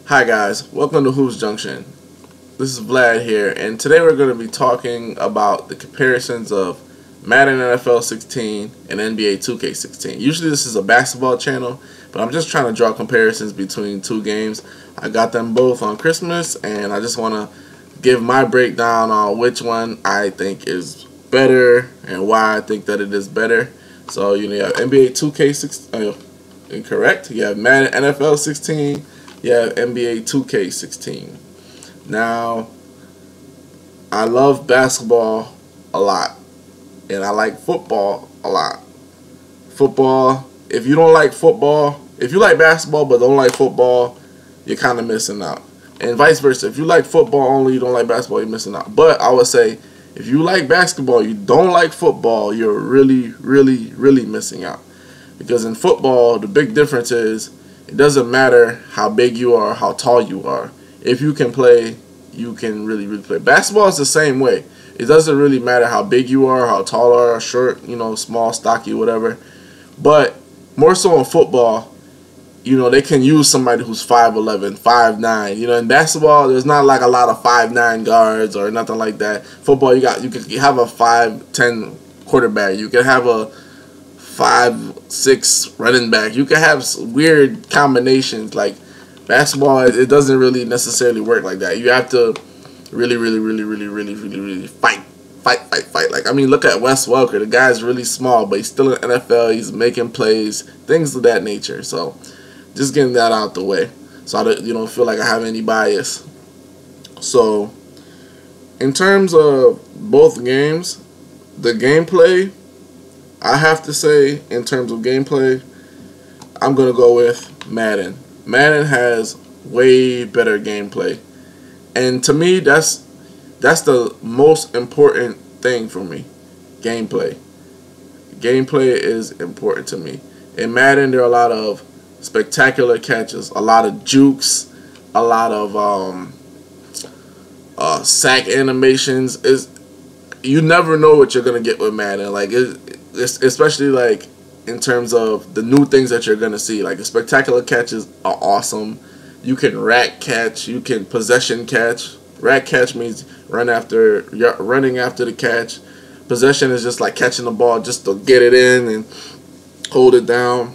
Hi guys, welcome to Hoops Junction. This is Vlad here, and today we're going to be talking about the comparisons of Madden NFL 16 and NBA 2K16. Usually this is a basketball channel, but I'm just trying to draw comparisons between two games. I got them both on Christmas, and I just want to give my breakdown on which one I think is better and why I think that it is better. So you have NBA 2K16, incorrect. You have Madden NFL 16. You have NBA 2K16. Now, I love basketball a lot, and I like football a lot. Football, if you don't like football, if you like basketball but don't like football, you're kind of missing out. And vice versa. If you like football only, you don't like basketball, you're missing out. But I would say, if you like basketball, you don't like football, you're really missing out. Because in football, the big difference is, it doesn't matter how big you are, how tall you are. If you can play, you can really play. Basketball is the same way. It doesn't really matter how big you are, how tall you are, short, small, stocky, whatever. But more so in football, they can use somebody who's 5'11", 5'9". In basketball, there's not like a lot of 5'9" guards or nothing like that. Football, you can have a 5'10" quarterback. You can have a 5'6" running back. You can have weird combinations. Like basketball, it doesn't really necessarily work like that. You have to really fight. Like, I mean, look at Wes Welker. The guy's really small, but he's still in the NFL. He's making plays, things of that nature. So just getting that out the way, so you don't feel like I have any bias. So in terms of both games, the gameplay, I have to say, in terms of gameplay, I'm going to go with Madden. Madden has way better gameplay. And to me, that's the most important thing for me. Gameplay. Gameplay is important to me. In Madden, there are a lot of spectacular catches, a lot of jukes, a lot of sack animations. You never know what you're going to get with Madden. Like, especially like in terms of the new things that you're gonna see. Like the spectacular catches are awesome. You can rack catch, you can possession catch. Rack catch means running after the catch. Possession is just like catching the ball just to get it in and hold it down.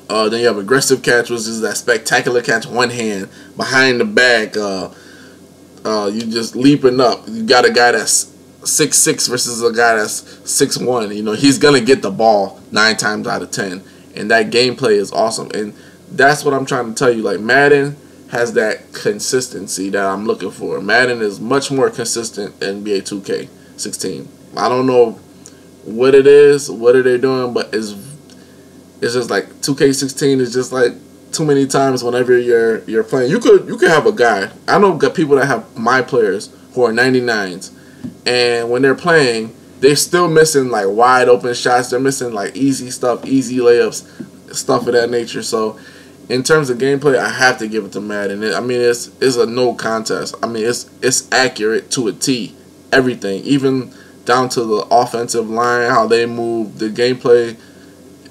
Then you have aggressive catch, which is that spectacular catch, one hand behind the back. You just leaping up. You got a guy that's 6'6" versus a guy that's 6'1". He's gonna get the ball 9 times out of 10, and that gameplay is awesome. And that's what I'm trying to tell you. Like, Madden has that consistency that I'm looking for. Madden is much more consistent than NBA 2K16. I don't know what it is, what are they doing, but it's just like 2K16 is just like too many times whenever you're playing. You could have a guy. I know people that have my players who are 99s. And when they're playing, they're still missing like wide open shots. They're missing like easy stuff, easy layups, stuff of that nature. So in terms of gameplay, I have to give it to Madden. I mean, it's a no contest. I mean, it's accurate to a T. Everything, even down to the offensive line, how they move. The gameplay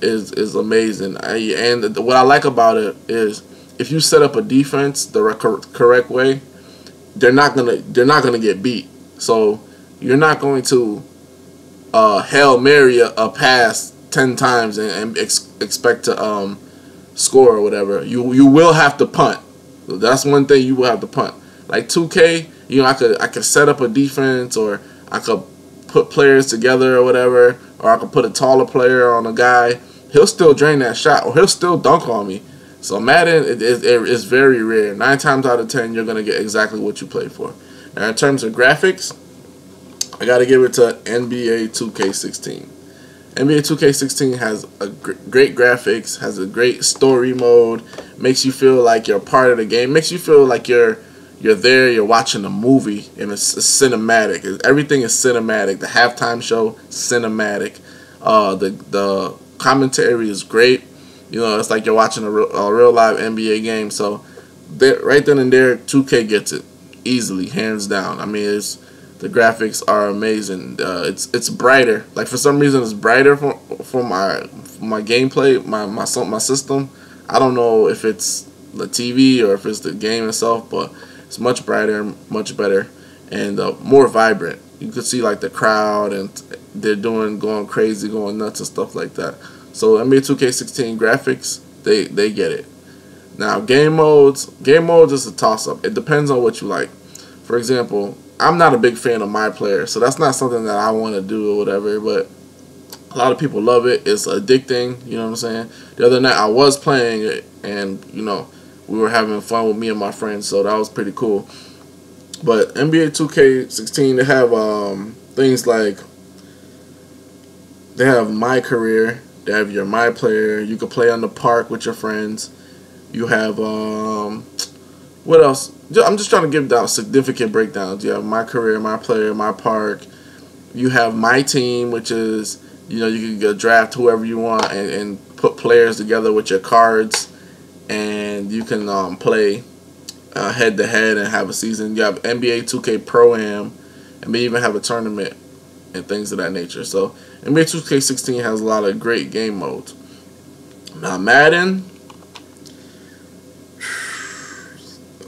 is amazing. And what I like about it is, if you set up a defense the correct way, they're not gonna get beat. So you're not going to Hail Mary a pass 10 times and expect to score or whatever. You will have to punt. So that's one thing, you will have to punt. Like 2K, I could set up a defense, or I could put players together or whatever, or I could put a taller player on a guy. He'll still drain that shot, or he'll still dunk on me. So Madden is very rare. 9 times out of 10, you're gonna get exactly what you play for. Now, in terms of graphics, I got to give it to NBA 2K16. NBA 2K16 has a great graphics, has a great story mode, makes you feel like you're a part of the game, makes you feel like you're there, you're watching a movie, and it's cinematic. Everything is cinematic. The halftime show, cinematic. The commentary is great. It's like you're watching a real live NBA game. So right then and there, 2K gets it easily, hands down. I mean, the graphics are amazing. It's brighter. Like, for some reason, it's brighter for my gameplay, my system. I don't know if it's the TV or if it's the game itself, but it's much brighter, much better, and more vibrant. You could see like the crowd, and they're going crazy, going nuts and stuff like that. So NBA 2K16 graphics, they get it. Now game modes is a toss up. It depends on what you like. For example, I'm not a big fan of my player, so that's not something that I want to do or whatever, but a lot of people love it. It's addicting, you know what I'm saying? The other night I was playing it, and you know, we were having fun with me and my friends, so that was pretty cool. But NBA 2K16, they have things like, they have my career, they have your my player, you can play on the park with your friends. You have what else? I'm just trying to give down significant breakdowns. You have my career, my player, my park. You have my team, which is, you know, you can draft whoever you want and put players together with your cards, and you can play head to head and have a season. You have NBA 2K Pro Am, and they even have a tournament and things of that nature. So NBA 2K16 has a lot of great game modes. Now Madden,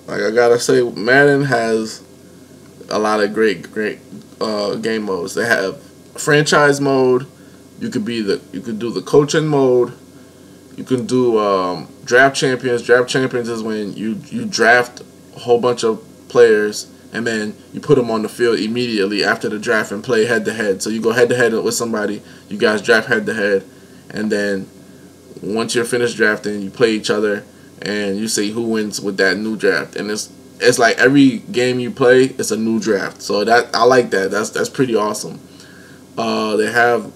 like I gotta say, Madden has a lot of great game modes. They have franchise mode. You could do the coaching mode. You can do draft champions. Draft champions is when you draft a whole bunch of players and then you put them on the field immediately after the draft and play head to head. So you go head to head with somebody. You guys draft head to head, and then once you're finished drafting, you play each other and you see who wins with that new draft. And it's like every game you play, it's a new draft. So that I like that. That's pretty awesome. They have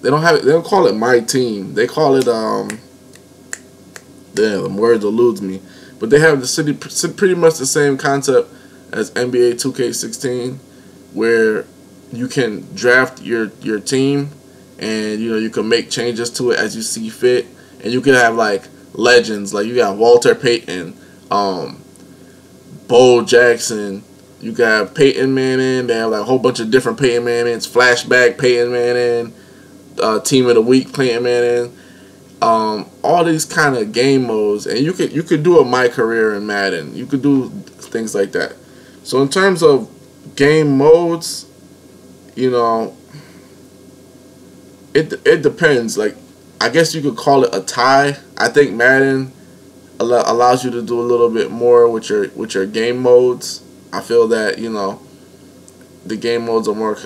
they don't call it my team. They call it damn, the words eludes me. But they have pretty much the same concept as NBA 2K16, where you can draft your team, and you know, you can make changes to it as you see fit, and you can have like legends, like you got Walter Payton, Bo Jackson, you got Peyton Manning. They have like a whole bunch of different Peyton Mannings, flashback Peyton Manning, team of the week Peyton Manning, all these kind of game modes, and you could do a my career in Madden. You could do things like that. So in terms of game modes, you know, it depends. Like, I guess you could call it a tie. I think Madden allows you to do a little bit more with your game modes. I feel that, you know, the game modes are more,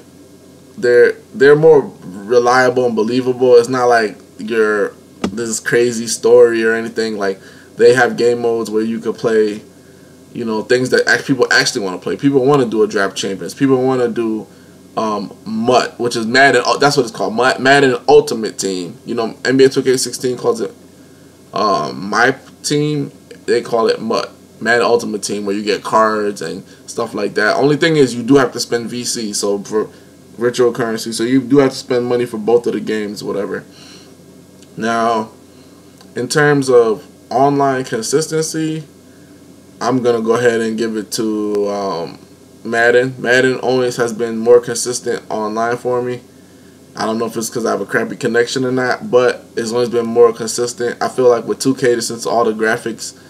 they're more reliable and believable. It's not like this crazy story or anything. Like, they have game modes where you could play, you know, things that people actually want to play. People want to do a draft champions. People want to do MUT, which is Madden. That's what it's called, Madden Ultimate Team. You know, NBA 2K16 calls it my team. They call it MUT, Madden Ultimate Team, where you get cards and stuff like that. Only thing is, you do have to spend VC, so for virtual currency. So you do have to spend money for both of the games, whatever. Now, in terms of online consistency, I'm going to go ahead and give it to Madden. Madden always has been more consistent online for me. I don't know if it's because I have a crappy connection or not, but it's always been more consistent. I feel like with 2K, since all the graphics,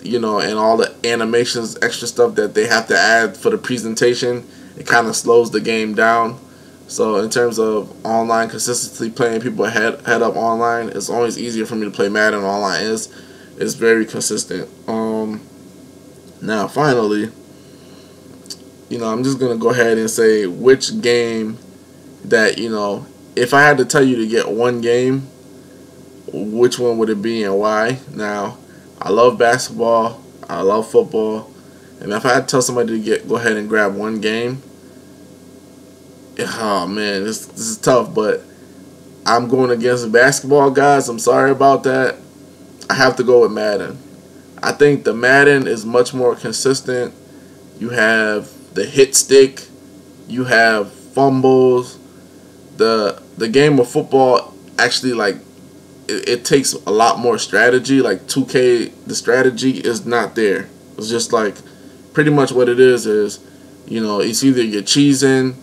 you know, and all the animations, extra stuff that they have to add for the presentation, it kind of slows the game down. So in terms of online consistency, playing people head up online, it's always easier for me to play Madden online. It's very consistent. Now finally, you know, I'm just gonna go ahead and say which game that, you know, if I had to tell you to get one game, which one would it be and why? Now, I love basketball, I love football, and if I had to tell somebody to go ahead and grab one game, oh man, this is tough, but I'm going against basketball, guys. I'm sorry about that. I have to go with Madden. I think the Madden is much more consistent. You have the hit stick, you have fumbles. The game of football actually, like, it takes a lot more strategy. Like 2K, the strategy is not there. It's just like pretty much what it is, you know, it's either you're cheesing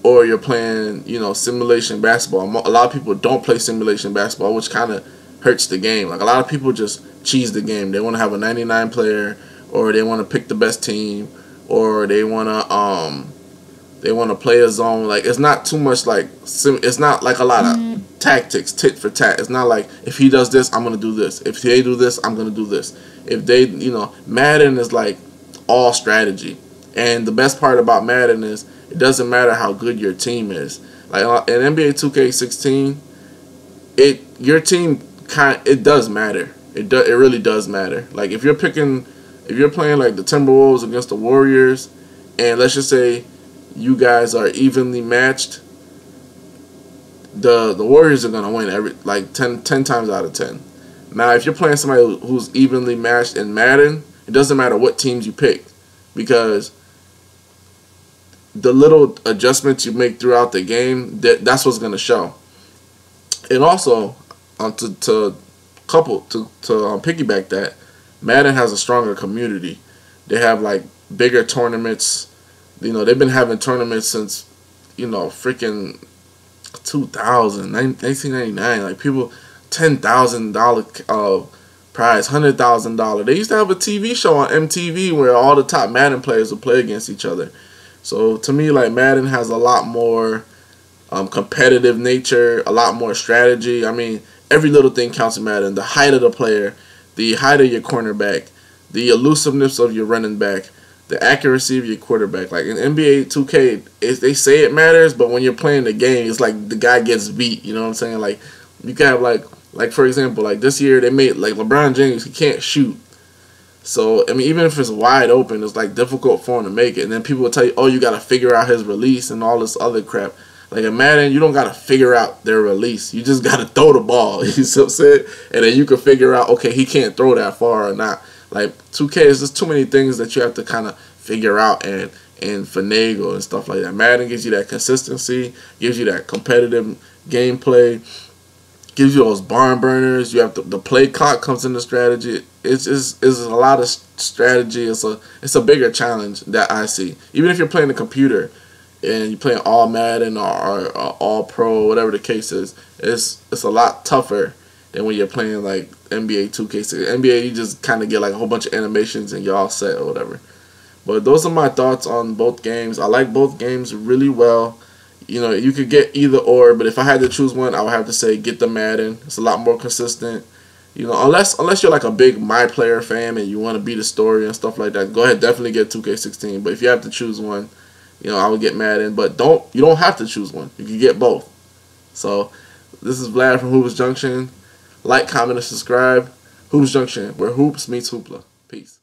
or you're playing, you know, simulation basketball. A lot of people don't play simulation basketball, which kind of hurts the game. Like, a lot of people just cheese the game. They want to have a 99 player, or they want to pick the best team, or they want to play a zone. Like, it's not too much like it's not like a lot of tactics, tit for tat. It's not like if he does this, I'm gonna do this. If they do this, I'm gonna do this. If they, Madden is like all strategy. And the best part about Madden is it doesn't matter how good your team is. Like in NBA 2K16, your team it does matter. It really does matter. Like if you're playing like the Timberwolves against the Warriors, and let's just say you guys are evenly matched, the Warriors are gonna win 10 times out of 10. Now if you're playing somebody who's evenly matched in Madden, it doesn't matter what teams you pick, because the little adjustments you make throughout the game, that's what's gonna show. And also, to piggyback that, Madden has a stronger community. They have like bigger tournaments. They've been having tournaments since freaking 2000, 1999. Like people, $10,000 prize, $100,000. They used to have a TV show on MTV where all the top Madden players would play against each other. So to me, like, Madden has a lot more competitive nature, a lot more strategy. I mean, every little thing counts in Madden. The height of the player, the height of your cornerback, the elusiveness of your running back, the accuracy of your quarterback. Like in NBA 2K, they say it matters, but when you're playing the game, it's like the guy gets beat. You know what I'm saying? Like you can have like for example, like this year they made like LeBron James, he can't shoot. So I mean, even if it's wide open, it's like difficult for him to make it. And then people will tell you, oh, you got to figure out his release and all this other crap. Like in Madden, you don't got to figure out their release. You just got to throw the ball. You see what I'm saying? And then you can figure out, okay, he can't throw that far or not. Like 2K is just too many things that you have to kind of figure out and finagle and stuff like that. Madden gives you that consistency, gives you that competitive gameplay, gives you those barn burners. You have the play clock comes into strategy. It's a lot of strategy. It's a bigger challenge that I see. Even if you're playing the computer and you're playing all Madden or all pro, whatever the case is, it's a lot tougher than when you're playing like NBA 2K. NBA, you just kind of get like a whole bunch of animations and you're all set or whatever. But those are my thoughts on both games. I like both games really well. You could get either or, but if I had to choose one, I would have to say get the Madden. It's a lot more consistent. Unless you're like a big My Player fan and you want to beat the story and stuff like that, go ahead, definitely get 2K16. But if you have to choose one, I would get Madden. But you don't have to choose one. You can get both. So this is Vlad from Hoops Junction. Like, comment, and subscribe. Hoops Junction, where hoops meets hoopla. Peace.